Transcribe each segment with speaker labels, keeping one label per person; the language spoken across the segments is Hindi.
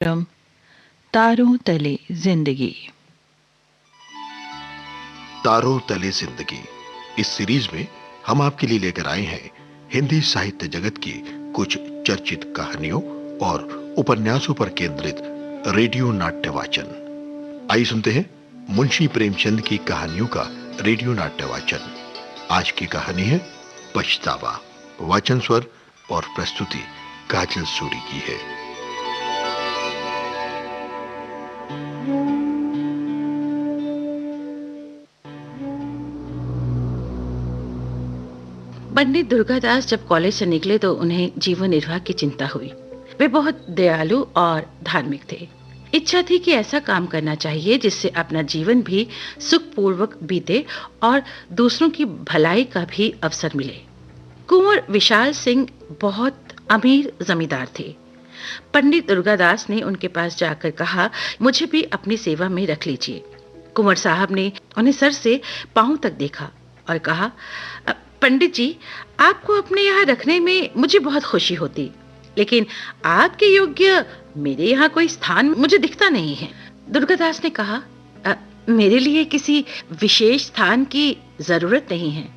Speaker 1: कार्यक्रम तारों तले जिंदगी।
Speaker 2: तारों तले जिंदगी इस सीरीज में हम आपके लिए लेकर आए हैं हिंदी साहित्य जगत की कुछ चर्चित कहानियों और उपन्यासों पर केंद्रित रेडियो नाट्य वाचन। आइए सुनते हैं मुंशी प्रेमचंद की कहानियों का रेडियो नाट्य वाचन। आज की कहानी है पछतावा। वाचन स्वर और प्रस्तुति काजल सूरी की है।
Speaker 3: पंडित दुर्गादास जब कॉलेज से निकले तो उन्हें जीवन निर्वाह की चिंता हुई। वे बहुत दयालु और धार्मिक थे। इच्छा थी कि ऐसा काम करना चाहिए जिससे अपना जीवन भी सुखपूर्वक बीते और दूसरों की भलाई का भी अवसर मिले। कुंवर विशाल सिंह बहुत अमीर जमींदार थे। पंडित दुर्गादास ने उनके पास जाकर कहा, मुझे भी अपनी सेवा में रख लीजिए। कुंवर साहब ने उन्हें सर से पांव तक देखा और कहा, पंडित जी, आपको अपने यहाँ रखने में मुझे बहुत खुशी होती, लेकिन आपके योग्य मेरे यहाँ कोई स्थान मुझे दिखता नहीं है। दुर्गादास ने कहा, मेरे लिए किसी विशेष स्थान की जरूरत नहीं है।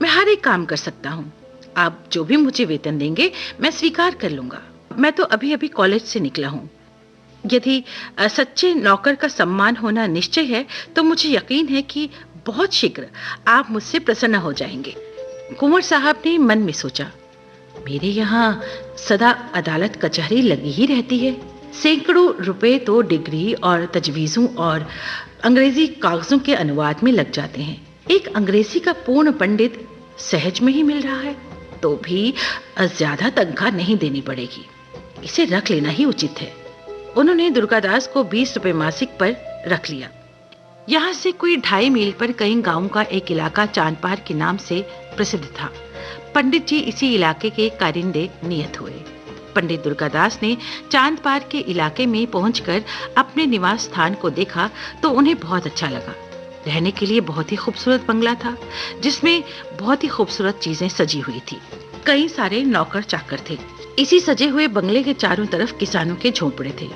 Speaker 3: मैं हर एक काम कर सकता हूँ। आप जो भी मुझे वेतन देंगे मैं स्वीकार कर लूंगा। मैं तो अभी अभी कॉलेज से निकला हूँ। यदि सच्चे नौकर का सम्मान होना निश्चय है तो मुझे यकीन है कि बहुत शीघ्र आप मुझसे प्रसन्न हो जाएंगे। कुंवर साहब ने मन में सोचा, मेरे यहाँ सदा अदालत कचहरी लगी ही रहती है। सैकड़ों रुपए तो डिग्री और तजवीज़ों और अंग्रेजी कागजों के अनुवाद में लग जाते हैं। एक अंग्रेजी का पूर्ण पंडित सहज में ही मिल रहा है, तो भी ज्यादा तनख्वाह नहीं देनी पड़ेगी। इसे रख लेना ही उचित है। उन्होंने दुर्गादास को 20 रुपए मासिक पर रख लिया। यहाँ से कोई 2.5 मील पर कई गांवों का एक इलाका चांदपार के नाम से प्रसिद्ध था। पंडित जी इसी इलाके के कारिंदे नियत हुए। पंडित दुर्गादास ने चांदपार के इलाके में पहुंचकर अपने निवास स्थान को देखा तो उन्हें बहुत अच्छा लगा। रहने के लिए बहुत ही खूबसूरत बंगला था, जिसमें बहुत ही खूबसूरत चीजें सजी हुई थी। कई सारे नौकर चाकर थे। इसी सजे हुए बंगले के चारों तरफ किसानों के झोंपड़े थे।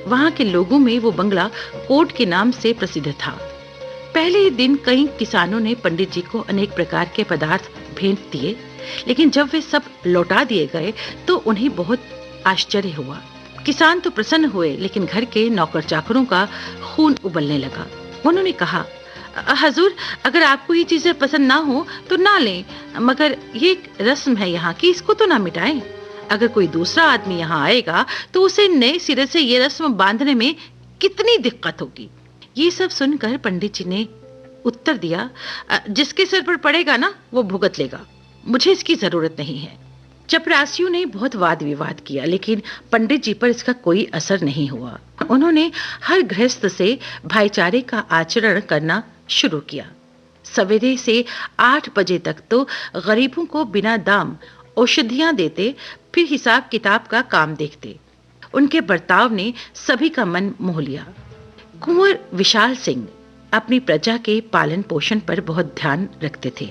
Speaker 3: वहां के लोगों में वो बंगला कोट के नाम से प्रसिद्ध था। पहले ही दिन कई किसानों ने पंडित जी को अनेक प्रकार के पदार्थ भेंट दिए, लेकिन जब वे सब लौटा दिए गए तो उन्हें बहुत आश्चर्य हुआ। किसान तो प्रसन्न हुए, लेकिन घर के नौकर चाकरों का खून उबलने लगा। उन्होंने कहा, हजूर, अगर आपको ये चीजें पसंद ना हो तो ना लें, मगर ये एक रस्म है यहाँ की, इसको तो ना मिटाएं। अगर कोई दूसरा आदमी यहाँ आएगा तो उसे नए सिरे से ये रस्म बांधने में कितनी दिक्कत होगी। ये सब सुनकर पंडित जी ने उत्तर दिया, जिसके सिर पर पड़ेगा ना वो भुगत लेगा, मुझे इसकी जरूरत नहीं है। चपरासियों ने बहुत वाद विवाद किया, लेकिन पंडित जी पर इसका कोई असर नहीं हुआ। उन्होंने हर गृहस्थ से भाईचारे का आचरण करना शुरू किया। सवेरे से 8 बजे तक तो गरीबों को बिना दाम औषधियां देते, फिर हिसाब किताब का काम देखते। उनके बर्ताव ने सभी का मन मोह लिया। कुंवर विशाल सिंह अपनी प्रजा के पालन पोषण पर बहुत ध्यान रखते थे।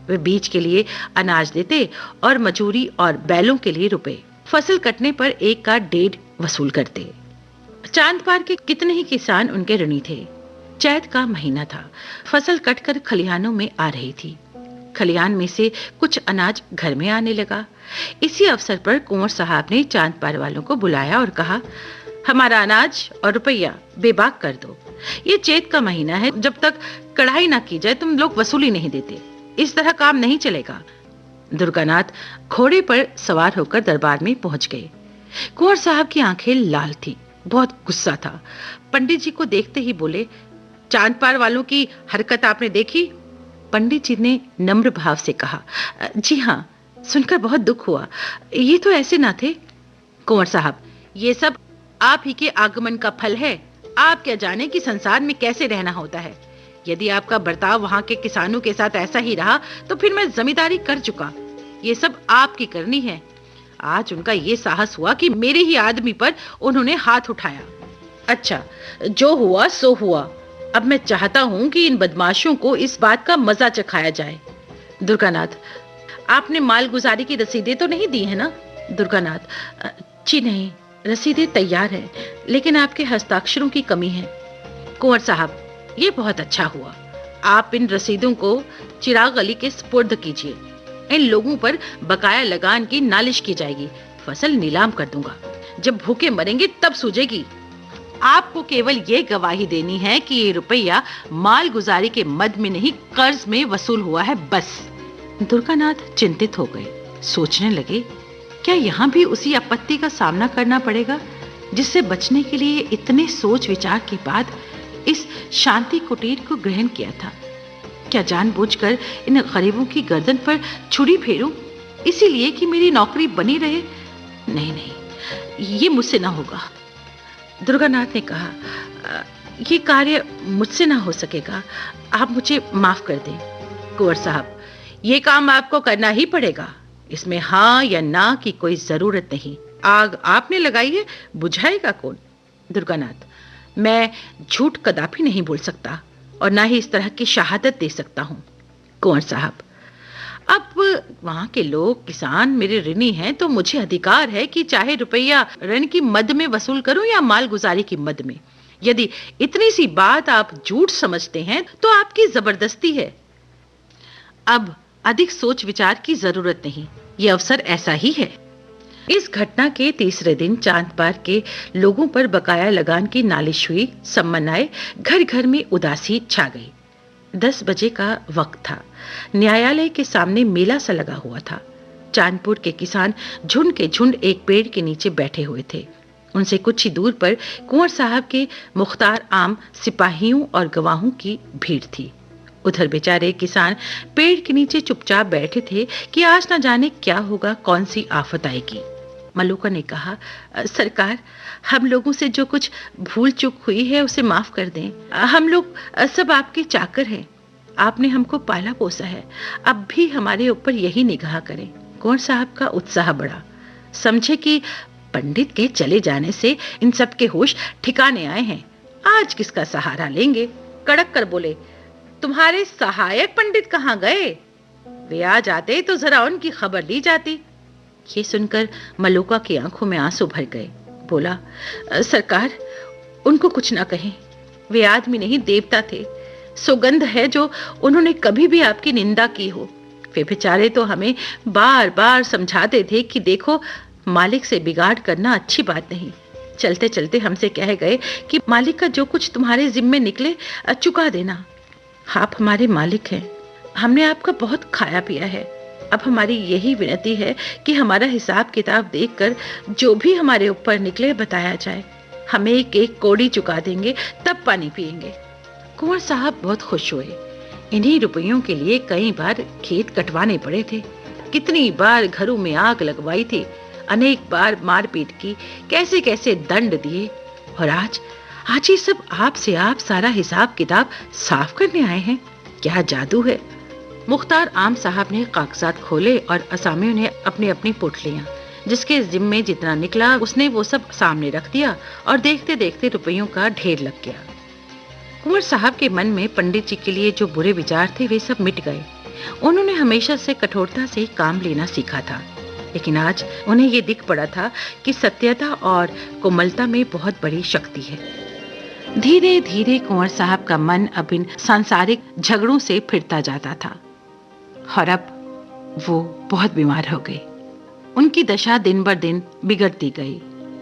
Speaker 3: वे बीज के लिए अनाज देते और मजूरी और बैलों के लिए रुपए, फसल कटने पर 1 का 1.5 वसूल करते। चांदपार के कितने ही किसान उनके ऋणी थे। चैत का महीना था। फसल कटकर खलिहानों में आ रही थी। खलिहान में से कुछ अनाज घर में आने लगा। इसी अवसर पर कुंवर साहब ने चांदपार वालों को बुलाया और कहा, हमारा अनाज और रुपया बेबाक कर दो। ये चैत का महीना है, जब तक कढ़ाई ना की जाए तुम लोग वसूली नहीं देते। इस तरह काम नहीं चलेगा। दुर्गानाथ घोड़े पर सवार होकर दरबार में पहुंच गए। कुंवर साहब की आंखें लाल थी, बहुत गुस्सा था। पंडित जी को देखते ही बोले, चांदपार वालों की हरकत आपने देखी? पंडित जी ने नम्र भाव से कहा, जी हाँ, सुनकर बहुत दुख हुआ। ये तो ऐसे ना थे। कुंवर साहब, ये सब आप ही के आगमन का फल है। आप क्या जाने कि संसार में कैसे रहना होता है। यदि आपका बर्ताव वहां के किसानों के साथ ऐसा ही रहा तो फिर मैं जमींदारी कर चुका। ये सब आपकी करनी है। आज उनका ये साहस हुआ कि मेरे ही आदमी पर उन्होंने हाथ उठाया। अच्छा, जो हुआ सो हुआ। अब मैं चाहता हूं कि इन बदमाशों को इस बात का मजा चखाया जाए। दुर्गानाथ, आपने मालगुजारी की रसीदें तो नहीं दी है ना? दुर्गानाथ, जी नहीं। रसीदें तैयार हैं, लेकिन आपके हस्ताक्षरों की कमी है। कुंवर साहब, ये बहुत अच्छा हुआ। आप इन रसीदों को चिराग अली के सुपुर्द कीजिए। इन लोगों पर बकाया लगान की नालिश की जाएगी। फसल नीलाम कर दूंगा। जब भूखे मरेंगे तब सूझेगी। आपको केवल ये गवाही देनी है कि ये रुपया मालगुजारी के मद में नहीं, कर्ज में वसूल हुआ है, बस। दुर्गानाथ चिंतित हो गए। सोचने लगे, क्या यहाँ भी उसी आपत्ति का सामना करना पड़ेगा जिससे बचने के लिए इतने सोच विचार के बाद इस शांति कुटीर को ग्रहण किया था? क्या जानबूझकर इन गरीबों की गर्दन पर छुरी फेरूं, इसीलिए कि मेरी नौकरी बनी रहे? नहीं नहीं, ये मुझसे ना होगा। दुर्गानाथ ने कहा, ये कार्य मुझसे ना हो सकेगा, आप मुझे माफ कर दें। कुंवर साहब, ये काम आपको करना ही पड़ेगा। इसमें हाँ या ना की कोई जरूरत नहीं। आग आपने लगाई है, बुझाएगा कौन? दुर्गानाथ, मैं झूठ कदापि नहीं बोल सकता और ना ही इस तरह की शहादत दे सकता हूं। कुंवर साहब, अब वहां के लोग किसान मेरे ऋणी हैं, तो मुझे अधिकार है कि चाहे रुपया ऋण की मद में वसूल करूं या मालगुजारी की मद में। यदि इतनी सी बात आप झूठ समझते हैं तो आपकी जबरदस्ती है। अब अधिक सोच विचार की जरूरत नहीं, यह अवसर ऐसा ही है। इस घटना के तीसरे दिन चांदपार के लोगों पर बकाया लगान की नालिश हुई। सम्मन आए, घर घर में उदासी छा गई। 10 बजे का वक्त था। न्यायालय के सामने मेला सा लगा हुआ था। चांदपुर के किसान झुंड के झुंड एक पेड़ के नीचे बैठे हुए थे। उनसे कुछ ही दूर पर कुंवर साहब के मुख्तार आम सिपाहियों और गवाहों की भीड़ थी। उधर बेचारे किसान पेड़ के नीचे चुपचाप बैठे थे कि आज न जाने क्या होगा, कौन सी आफत आएगी। मलूका ने कहा, सरकार, हम लोगों से जो कुछ भूल चूक हुई है उसे माफ कर दें। हम लोग सब आपके चाकर हैं। आपने हमको पाला पोसा है, अब भी हमारे ऊपर यही निगाह करें। कुंवर साहब का उत्साह बढ़ा। समझे कि पंडित के चले जाने से इन सब के होश ठिकाने आए हैं। आज किसका सहारा लेंगे? कड़क कर बोले, तुम्हारे सहायक पंडित कहाँ गए? वे आ जाते तो जरा उनकी खबर ली जाती। ये सुनकर मलूका की आंखों में आंसू भर गए। बोला, सरकार, उनको कुछ ना कहें। वे आदमी नहीं, देवता थे। सुगंध है जो उन्होंने कभी भी आपकी निंदा की हो। वे बेचारे तो हमें बार बार समझाते थे कि देखो, मालिक से बिगाड़ करना अच्छी बात नहीं। चलते चलते हमसे कह गए कि मालिक का जो कुछ तुम्हारे जिम्मे निकले चुका देना। आप हमारे मालिक हैं। हमने आपका बहुत खाया पिया है। अब हमारी यही विनती है कि हमारा हिसाब किताब देखकर जो भी हमारे ऊपर निकले बताया जाए। हमें एक एक कौड़ी चुका देंगे, तब पानी पिएंगे। कुंवर साहब बहुत खुश हुए। इन्हीं रुपयों के लिए कई बार खेत कटवाने पड़े थे, कितनी बार घरों में आग लगवाई थी, अनेक बार मारपीट की, कैसे कैसे दंड दिए। और आज ये सब आपसे आप सारा हिसाब किताब साफ करने आए हैं। क्या जादू है? मुख्तार आम साहब ने कागजात खोले और असामियों ने अपनी अपनी पोटलियां, जिसके जिम्मे जितना निकला उसने वो सब सामने रख दिया और देखते देखते रुपयों का ढेर लग गया। कुंवर साहब के मन में पंडित जी के लिए जो बुरे विचार थे वे सब मिट गए। उन्होंने हमेशा से कठोरता से काम लेना सीखा था, लेकिन आज उन्हें ये दिख पड़ा था कि सत्यता और कोमलता में बहुत बड़ी शक्ति है। धीरे धीरे कुंवर साहब का मन अब इन सांसारिक झगड़ों से फिरता जाता था और अब वो बहुत बीमार हो गए। उनकी दशा दिन बर दिन बिगड़ती गई।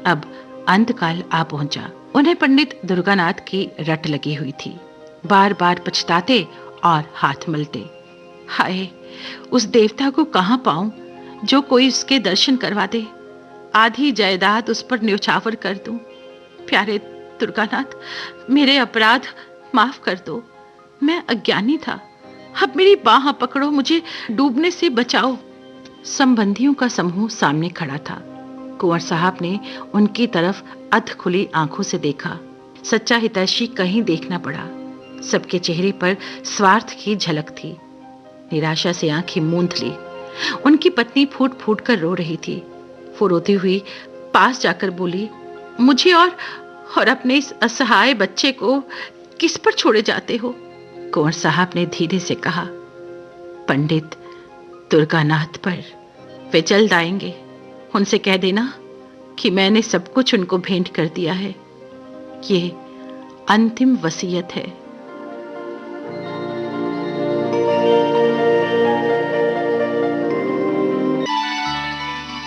Speaker 3: अब अंतकाल आ पहुंचा। उन्हें पंडित दुर्गानाथ की रट लगी हुई थी। बार बार पछताते और हाथ मलते, हाय, उस देवता को कहां पाऊं जो कोई उसके दर्शन करवा दे। आधी जायदाद उस पर न्यौछावर कर दूं। प्यारे दुर्गानाथ, मेरे अपराध माफ कर दो। मैं अज्ञानी था, अब मेरी बाह पकड़ो, मुझे डूबने से बचाओ। संबंधियों का समूह सामने खड़ा था। कुंवर साहब ने उनकी तरफ अध खुली आंखों से देखा। सच्चा हितैषी कहीं देखना पड़ा। सबके चेहरे पर स्वार्थ की झलक थी। निराशा से आंखें मूंद ली। उनकी पत्नी फूट फूट कर रो रही थी। वो रोती हुई पास जाकर बोली, मुझे और अपने इस असहाय बच्चे को किस पर छोड़े जाते हो? कुंवर साहब ने धीरे से कहा, पंडित दुर्गानाथ पर। वे जल्द आएंगे। उनसे कह देना कि मैंने सब कुछ उनको भेंट कर दिया है। ये अंतिम वसीयत है।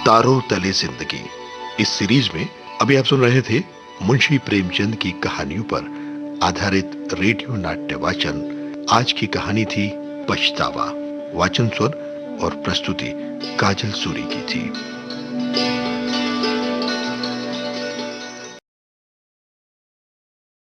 Speaker 2: तारों तले जिंदगी इस सीरीज में अभी आप सुन रहे थे मुंशी प्रेमचंद की कहानियों पर आधारित रेडियो नाट्य वाचन। आज की कहानी थी पछतावा। वाचन स्वर और प्रस्तुति काजल सूरी की थी।